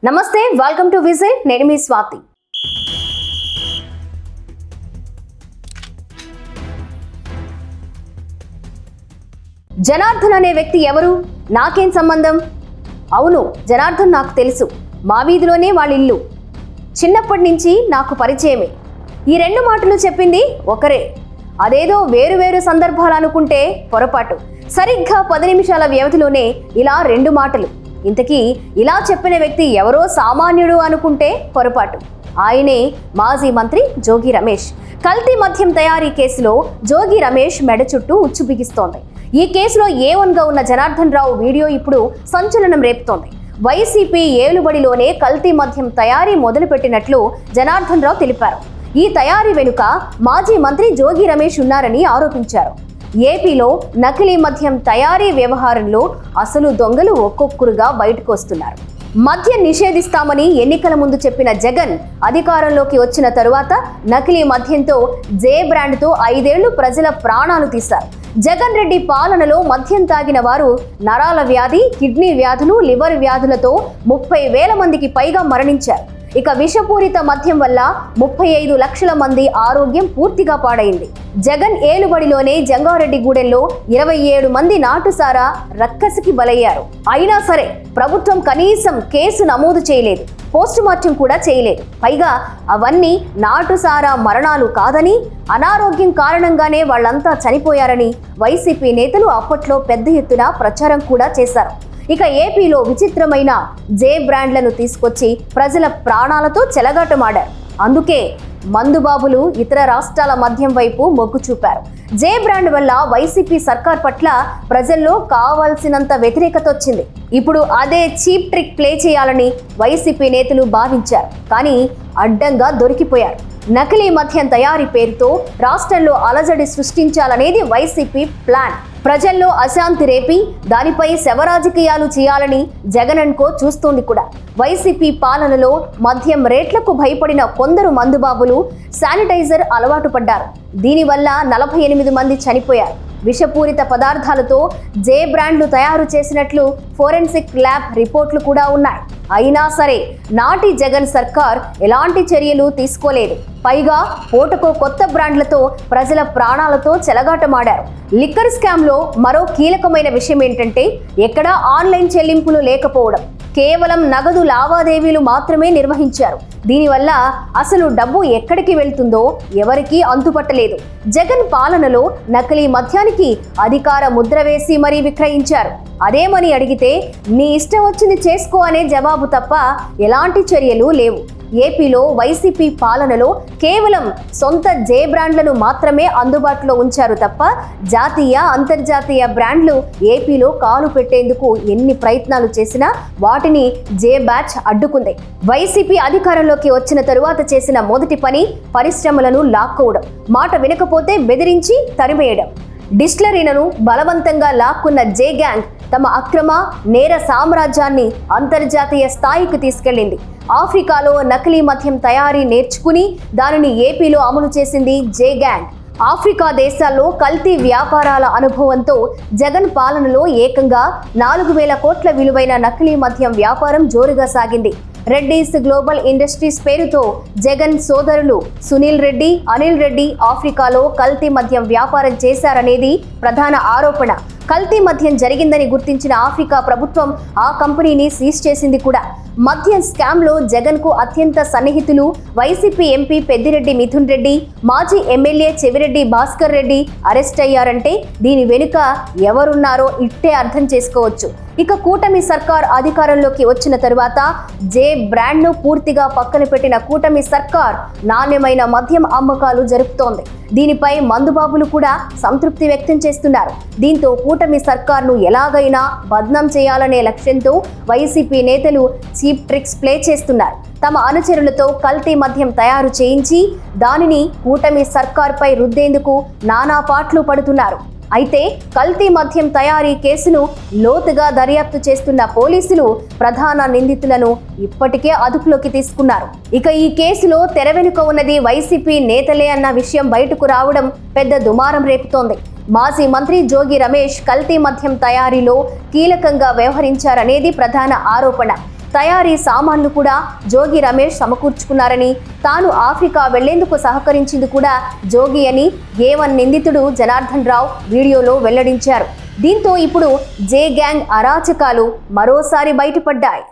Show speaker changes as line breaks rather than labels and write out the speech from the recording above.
నమస్తే, welcome to whistle. నేను మీ స్వాతి. జనార్దన్ అనే వ్యక్తి ఎవరు? నాకేం సంబంధం? అవును, జనార్దన్ నాకు తెలుసు. మా వీధిలోనే వాళ్ళ ఇల్లు. చిన్నప్పటి నుంచి నాకు పరిచయమే. ఈ రెండు మాటలు చెప్పింది ఒకరే. అదేదో వేరు సందర్భాలు అనుకుంటే పొరపాటు. సరిగ్గా 10 నిమిషాల వ్యవధిలోనే ఇలా రెండు మాటలు. ఇంతకీ ఇలా చెప్పిన వ్యక్తి ఎవరో సామాన్యుడు అనుకుంటే పొరపాటు. ఆయనే మాజీ మంత్రి జోగి రమేష్. కల్తీ మద్యం తయారీ కేసులో జోగి రమేష్ మెడ చుట్టూ ఉచ్చు బిగిస్తోంది. ఈ కేసులో A1గా ఉన్న జనార్దన్ రావు వీడియో ఇప్పుడు సంచలనం రేపుతోంది. వైసీపీ ఏలుబడిలోనే కల్తీ మద్యం తయారీ మొదలుపెట్టినట్లు జనార్దన్ రావు తెలిపారు. ఈ తయారీ వెనుక మాజీ మంత్రి జోగి రమేష్ ఉన్నారని ఆరోపించారు. ఏపీలో నకిలీ మద్యం తయారీ వ్యవహారంలో అసలు దొంగలు ఒక్కొక్కరుగా బయటకు వస్తున్నారు. మద్యం నిషేధిస్తామని ఎన్నికల ముందు చెప్పిన జగన్ అధికారంలోకి వచ్చిన తరువాత నకిలీ మద్యంతో జే బ్రాండ్తో 5 ఏళ్లు ప్రజల ప్రాణాలు తీశారు. జగన్ రెడ్డి పాలనలో మద్యం తాగిన వారు నరాల వ్యాధి, కిడ్నీ వ్యాధులు, లివర్ వ్యాధులతో 30,000 మందికి పైగా మరణించారు. ఇక విషపూరిత మద్యం వల్ల 35 లక్షల మంది ఆరోగ్యం పూర్తిగా పాడైంది. జగన్ ఏలుబడిలోనే జంగారెడ్డిగూడెంలో 27 మంది నాటుసారా రక్కసికి బలయ్యారు. అయినా సరే ప్రభుత్వం కనీసం కేసు నమోదు చేయలేదు, పోస్టుమార్టం కూడా చేయలేదు. పైగా అవన్నీ నాటుసారా మరణాలు కాదని, అనారోగ్యం కారణంగానే వాళ్ళంతా చనిపోయారని వైసీపీ నేతలు అప్పట్లో పెద్ద ఎత్తున ప్రచారం కూడా చేశారు. ఇక ఏపీలో విచిత్రమైన జే బ్రాండ్లను తీసుకొచ్చి ప్రజల ప్రాణాలతో చెలగాటమాడారు. అందుకే మందుబాబులు ఇతర రాష్ట్రాల మద్యం వైపు మొగ్గు చూపారు. జే బ్రాండ్ వల్ల వైసీపీ సర్కార్ పట్ల ప్రజల్లో కావాల్సినంత వ్యతిరేకత వచ్చింది. ఇప్పుడు అదే చీప్ ట్రిక్ ప్లే చేయాలని వైసీపీ నేతలు భావించారు. కానీ అడ్డంగా దొరికిపోయారు. నకిలీ మద్యం తయారీ పేరుతో రాష్ట్రంలో అలజడి సృష్టించాలనేది వైసీపీ ప్లాన్. ప్రజల్లో అశాంతి రేపి దానిపై శవరాజకీయాలు చేయాలని జగనన్కో చూస్తోంది కూడా. వైసీపీ పాలనలో మద్యం రేట్లకు భయపడిన కొందరు మందుబాబులు శానిటైజర్ అలవాటు పడ్డారు. దీనివల్ల 48 మంది చనిపోయారు. విషపూరిత పదార్థాలతో జే బ్రాండ్లు తయారు చేసినట్లు ఫోరెన్సిక్ ల్యాబ్ రిపోర్ట్లు కూడా ఉన్నాయి. అయినా సరే నాటి జగన్ సర్కార్ ఎలాంటి చర్యలు తీసుకోలేదు. పైగా పూటకో కొత్త బ్రాండ్లతో ప్రజల ప్రాణాలతో చెలగాటమాడారు. లిక్కర్ స్కామ్లో మరో కీలకమైన విషయం ఏంటంటే ఎక్కడా ఆన్లైన్ చెల్లింపులు లేకపోవడం. కేవలం నగదు లావాదేవీలు మాత్రమే నిర్వహించారు. దీనివల్ల అసలు డబ్బు ఎక్కడికి వెళ్తుందో ఎవరికీ అంతుపట్టలేదు. జగన్ పాలనలో నకిలీ మద్యానికి అధికార ముద్ర వేసి మరీ విక్రయించారు. అదేమని అడిగితే నీ ఇష్టం వచ్చింది చేసుకో అనే జవాబు తప్ప ఎలాంటి చర్యలు లేవు. ఏపీలో వైసీపీ పాలనలో కేవలం సొంత జే బ్రాండ్లను మాత్రమే అందుబాటులో ఉంచారు తప్ప జాతీయ, అంతర్జాతీయ బ్రాండ్లు ఏపీలో కాలు పెట్టేందుకు ఎన్ని ప్రయత్నాలు చేసినా వాటిని జే బ్యాచ్ అడ్డుకుంది. వైసీపీ అధికారంలోకి వచ్చిన తరువాత చేసిన మొదటి పని పరిశ్రమలను లాక్కోవడం, మాట వినకపోతే బెదిరించి తరిమేయడం. డిస్టిలరీలను బలవంతంగా లాక్కున్న జే గ్యాంగ్ తమ అక్రమ నేర సామ్రాజ్యాన్ని అంతర్జాతీయ స్థాయికి తీసుకెళ్లింది. ఆఫ్రికాలో నకిలీ మద్యం తయారీ నేర్చుకుని దానిని ఏపీలో అమలు చేసింది జే గ్యాంగ్. ఆఫ్రికా దేశాల్లో కల్తీ వ్యాపారాల అనుభవంతో జగన్ పాలనలో ఏకంగా 4,000 కోట్ల విలువైన నకిలీ మద్యం వ్యాపారం జోరుగా సాగింది. రెడ్డీస్ గ్లోబల్ ఇండస్ట్రీస్ పేరుతో జగన్ సోదరులు సునీల్ రెడ్డి, అనిల్ రెడ్డి ఆఫ్రికాలో కల్తీ మద్యం వ్యాపారం చేశారనేది ప్రధాన ఆరోపణ. కల్తీ మద్యం జరిగిందని గుర్తించిన ఆఫ్రికా ప్రభుత్వం ఆ కంపెనీని సీజ్ చేసింది కూడా. మద్యం స్కామ్లో జగన్కు అత్యంత సన్నిహితులు వైసీపీ ఎంపీ పెద్దిరెడ్డి మిథున్ రెడ్డి, మాజీ ఎమ్మెల్యే చెవిరెడ్డి భాస్కర్ రెడ్డి అరెస్ట్ అయ్యారంటే దీని వెనుక ఎవరున్నారో ఇట్టే అర్థం చేసుకోవచ్చు. ఇక కూటమి సర్కార్ అధికారంలోకి వచ్చిన తరువాత జే బ్రాండ్ను పూర్తిగా పక్కన పెట్టిన కూటమి సర్కార్ నాణ్యమైన మద్యం అమ్మకాలు జరుపుతోంది. దీనిపై మందుబాబులు కూడా సంతృప్తి వ్యక్తం చేస్తున్నారు. దీంతో కూటమి సర్కార్ను ఎలాగైనా బద్నాం చేయాలనే లక్ష్యంతో వైసీపీ నేతలు చీప్ ట్రిక్స్ ప్లే చేస్తున్నారు. తమ అనుచరులతో కల్తీ మద్యం తయారు చేయించి దానిని కూటమి సర్కార్పై రుద్దేందుకు నానా పాట్లు పడుతున్నారు. అయితే కల్తీ మద్యం తయారీ కేసును లోతుగా దర్యాప్తు చేస్తున్న పోలీసులు ప్రధాన నిందితులను ఇప్పటికే అదుపులోకి తీసుకున్నారు. ఇక ఈ కేసులో తెర వెనుక ఉన్నది వైసీపీ నేతలే అన్న విషయం బయటకు రావడం పెద్ద దుమారం రేపుతోంది. మాజీ మంత్రి జోగి రమేష్ కల్తీ మద్యం తయారీలో కీలకంగా వ్యవహరించారనేది ప్రధాన ఆరోపణ. తయారీ సామాన్లు కూడా జోగి రమేష్ సమకూర్చుకున్నారని, తాను ఆఫ్రికా వెళ్లేందుకు సహకరించింది కూడా జోగి అని A1 నిందితుడు జనార్దన్ రావు వీడియోలో వెల్లడించారు. దీంతో ఇప్పుడు జే గ్యాంగ్ అరాచకాలు మరోసారి బయటపడ్డాయి.